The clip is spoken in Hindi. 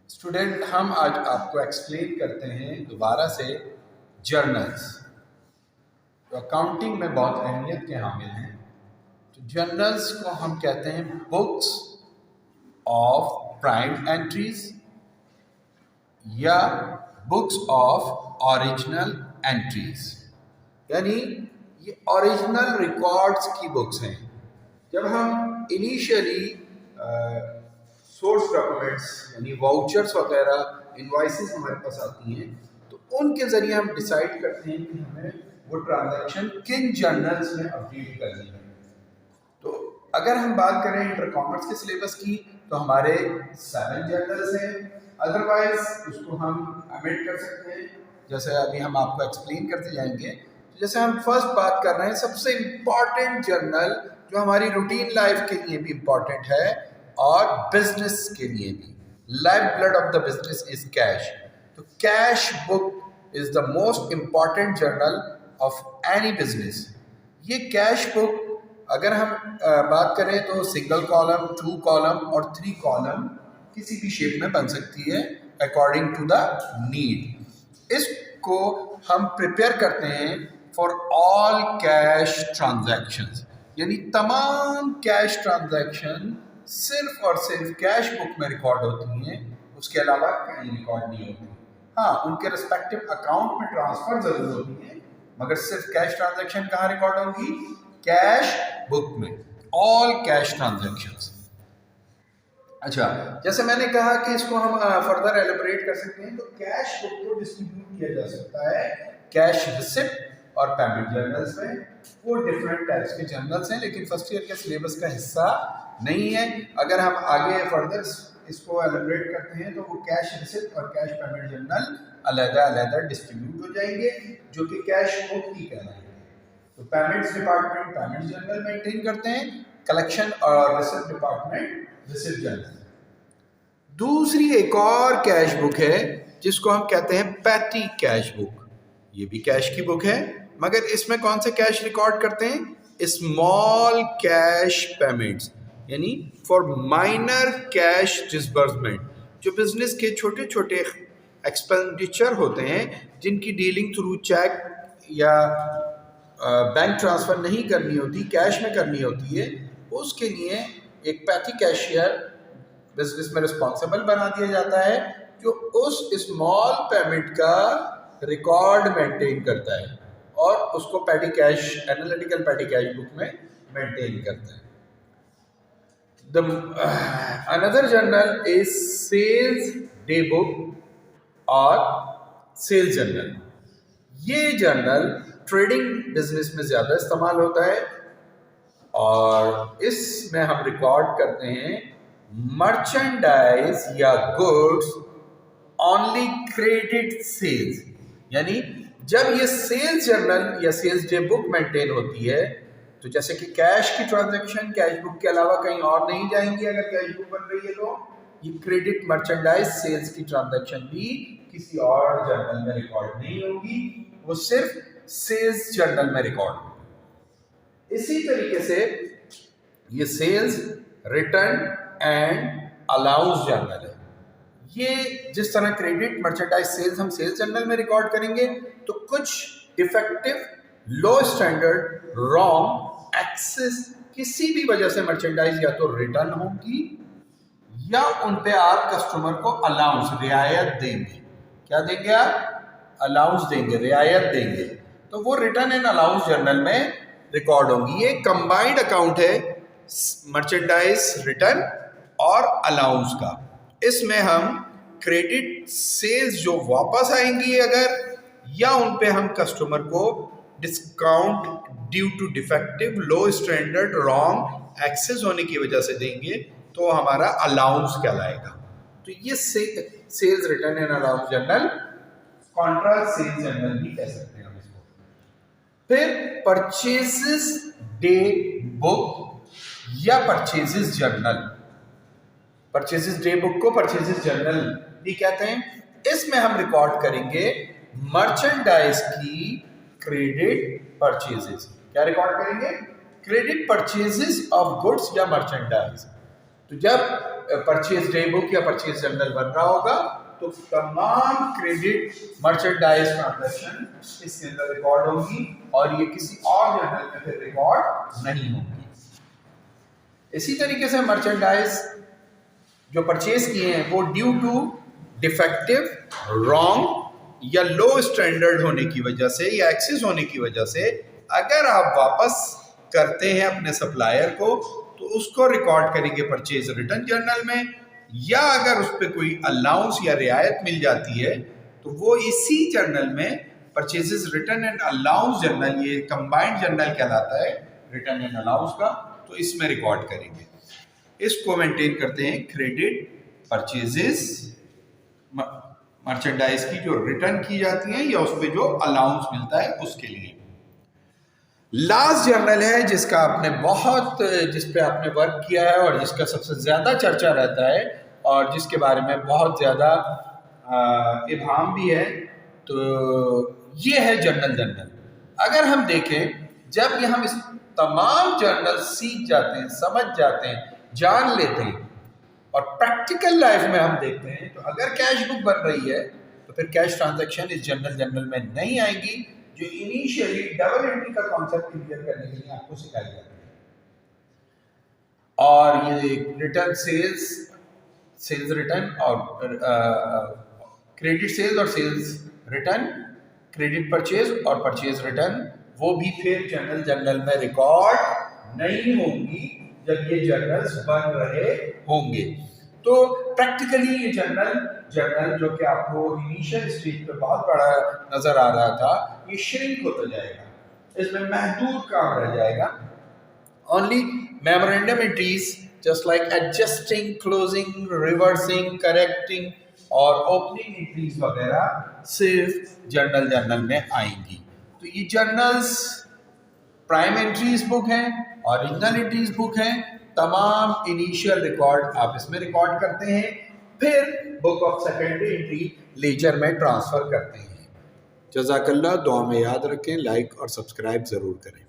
स्टूडेंट, हम आज आपको एक्सप्लेन करते हैं दोबारा से जर्नल्स तो अकाउंटिंग में बहुत अहमियत के हामिल हैं। तो जर्नल्स को हम कहते हैं बुक्स ऑफ प्राइम एंट्रीज या बुक्स ऑफ ओरिजिनल एंट्रीज, यानी ये ओरिजिनल रिकॉर्ड्स की बुक्स हैं। जब हम इनिशियली सोर्स डॉक्यूमेंट्स यानी वाउचर्स वगैरह इनवॉइसेस हमारे पास आती हैं तो उनके ज़रिए हम डिसाइड करते हैं कि हमें वो ट्रांजैक्शन किन जर्नल्स में अपडेट करनी है। तो अगर हम बात करें इंटर कॉमर्स के सिलेबस की तो हमारे 7 जर्नल्स हैं। अदरवाइज उसको हम अमेंड कर सकते हैं, जैसे अभी हम आपको एक्सप्लेन करते जाएंगे। तो जैसे हम फर्स्ट बात कर रहे हैं, सबसे इम्पॉर्टेंट जर्नल जो हमारी रूटीन लाइफ के लिए भी इम्पॉर्टेंट है और बिजनेस के लिए भी, life blood of the business is cash. तो cash book is the most important journal of any business. ये कैश बुक अगर हम बात करें तो सिंगल कॉलम, 2 कॉलम और 3 कॉलम किसी भी शेप में बन सकती है अकॉर्डिंग टू द नीड। इसको हम प्रिपेयर करते हैं फॉर ऑल कैश ट्रांजैक्शंस, यानी तमाम कैश ट्रांजैक्शन सिर्फ और सिर्फ कैश बुक में रिकॉर्ड होती हैं, उसके अलावा कहीं रिकॉर्ड नहीं होती। हाँ, उनके रिस्पेक्टिव अकाउंट में ट्रांसफर जरूर होती है, मगर सिर्फ कैश ट्रांजैक्शन कहाँ रिकॉर्ड होगी? कैश बुक में, ऑल कैश ट्रांजैक्शंस। अच्छा, जैसे मैंने कहा कि इसको हम फर्दर एलिब्रेट कर सकते हैं। तो कैश बुक को डिस्ट्रीब्यूट किया जा सकता है कैश रिसिप्ट और पेमेंट जर्नल्स में। वो डिफरेंट टाइप्स के जर्नल्स हैं, लेकिन फर्स्ट ईयर के सिलेबस का हिस्सा नहीं है। अगर हम आगे फर्दर इसको एलिब्रेट करते हैं तो वो कैश रिसिप्ट और कैश पेमेंट जर्नल अलग-अलग डिस्ट्रीब्यूट हो जाएंगे, जो कि कैश बुक ही कहलाएंगे। तो payments department payment journal maintain करते हैं, कलेक्शन और रिसिप्ट डिपार्टमेंट रिसिप्ट जर्नल। दूसरी एक और कैश बुक है जिसको हम कहते हैं पैटी कैश बुक। ये भी कैश की बुक है, मगर इसमें कौन से कैश रिकॉर्ड करते हैं? स्मॉल कैश पेमेंट्स, यानी फॉर माइनर कैश डिसबर्समेंट। जो बिजनेस के छोटे छोटे एक्सपेंडिचर होते हैं जिनकी डीलिंग थ्रू चेक या बैंक ट्रांसफ़र नहीं करनी होती, कैश में करनी होती है, उसके लिए एक पैटी कैशियर बिजनेस में रिस्पॉन्सिबल बना दिया जाता है, जो उस स्मॉल पेमेंट का रिकॉर्ड मेंटेन करता है और उसको petty cash, analytical petty cash book में मेंटेन करता है। Another journal is sales day book और सेल्स जर्नल। ये जर्नल ट्रेडिंग बिजनेस में ज़्यादा इस्तेमाल होता है और इसमें हम रिकॉर्ड करते हैं मर्चेंडाइज या गुड्स ओनली क्रेडिट सेल्स। यानी जब ये सेल्स जर्नल या सेल्स डे बुक मेंटेन होती है तो जैसे कि कैश की ट्रांजैक्शन कैश बुक के अलावा कहीं और नहीं जाएंगी। अगर कैश बुक बन रही है तो ये क्रेडिट मर्चेंडाइज सेल्स की ट्रांजैक्शन भी किसी और जर्नल में रिकॉर्ड नहीं होगी, वो सिर्फ सेल्स जर्नल में रिकॉर्ड होगी। इसी तरीके से ये sales return and allowance journal है। ये जिस तरह क्रेडिट मर्चेंडाइज सेल्स हम सेल्स जर्नल में रिकॉर्ड करेंगे तो कुछ defective, low standard, wrong, excess किसी भी वजह से मर्चेंडाइज या तो रिटर्न होगी या उन पे आप कस्टमर को अलाउंस, रियायत देंगे। क्या देंगे आप? अलाउंस देंगे, रियायत देंगे। तो वो रिटर्न एंड अलाउंस जर्नल में रिकॉर्ड होंगी। ये कंबाइंड अकाउंट है मर्चेंडाइज, रिटर्न और अलाउंस का। इसमें हम क्रेडिट सेल्स जो वापस आएंगी अगर, या उन पे हम कस्टमर को discount due to defective, low standard, wrong, excess होने की वजह से देंगे तो हमारा अलाउंस कहलाएगा। तो ये sales return and allowance journal, contra sales journal भी कह सकते हैं हम इसको। फिर परचेजेस डे बुक या purchases journal. Purchases day book को परचेजेस जर्नल भी कहते हैं। इसमें हम रिकॉर्ड करेंगे मर्चेंडाइज की क्रेडिट परचेजेस। क्या रिकॉर्ड करेंगे? क्रेडिट परचेजेस ऑफ गुड्स या मर्चेंडाइज। तो जब परचेज डे बुक या परचेज जर्नल बन रहा होगा तो तमाम क्रेडिट मर्चेंडाइज ट्रांजैक्शन इसके अंदर रिकॉर्ड होगी और ये किसी और जर्नल में फिर रिकॉर्ड नहीं होगी। इसी तरीके से मर्चेंडाइज जो परचेज किए हैं वो ड्यू टू डिफेक्टिव, रॉन्ग या लो स्टैंडर्ड होने की वजह से या एक्सेस होने की वजह से अगर आप वापस करते हैं अपने सप्लायर को तो उसको रिकॉर्ड करेंगे परचेज रिटर्न जर्नल में, या अगर उस पर कोई अलाउंस या रियायत मिल जाती है तो वो इसी जर्नल में purchases return and allowance journal, ये कंबाइंड जर्नल कहलाता है रिटर्न एंड अलाउंस का, तो इसमें रिकॉर्ड करेंगे। इसको मेंटेन करते हैं क्रेडिट परचेजेस मर्चेंडाइज की जो रिटर्न की जाती है या उस पर जो अलाउंस मिलता है उसके लिए। लास्ट जर्नल है जिसका आपने जिस पे आपने वर्क किया है और जिसका सबसे ज़्यादा चर्चा रहता है और जिसके बारे में बहुत ज़्यादा इबाम भी है, तो ये है जर्नल। अगर हम देखें, जब ये हम इस तमाम जर्नल सीख जाते हैं, समझ जाते हैं, जान लेते हैं और प्रैक्टिकल लाइफ में हम देखते हैं, तो अगर कैश बुक बन रही है तो फिर कैश ट्रांजैक्शन इस जर्नल में नहीं आएगी, जो इनिशियली डबल एंट्री का कॉन्सेप्ट क्लियर करने के लिए आपको सिखाई जाती है। और ये रिटर्न सेल्स रिटर्न और क्रेडिट सेल्स और सेल्स रिटर्न, क्रेडिट परचेज और परचेज रिटर्न, वो भी फिर जर्नल में रिकॉर्ड नहीं होंगी जब ये जर्नल्स बन रहे होंगे। तो प्रैक्टिकली ये जर्नल जो कि आपको इनिशियल स्टेज पे बहुत बड़ा नजर आ रहा था, ये श्रिंक होता जाएगा, इसमें महदूद काम रह जाएगा। Only memorandum entries just like adjusting, closing, reversing, correcting और ओपनिंग एंट्रीज वगैरह सिर्फ जर्नल में आएंगी। तो ये जर्नल्स प्राइम एंट्रीज बुक हैं, ओरिजिनल एंट्रीज बुक हैं, तमाम इनिशियल रिकॉर्ड आप इसमें रिकॉर्ड करते हैं, फिर book of secondary entry ledger में ट्रांसफर करते हैं। जज़ाकल्लाह, दुआ में याद रखें, लाइक और सब्सक्राइब ज़रूर करें।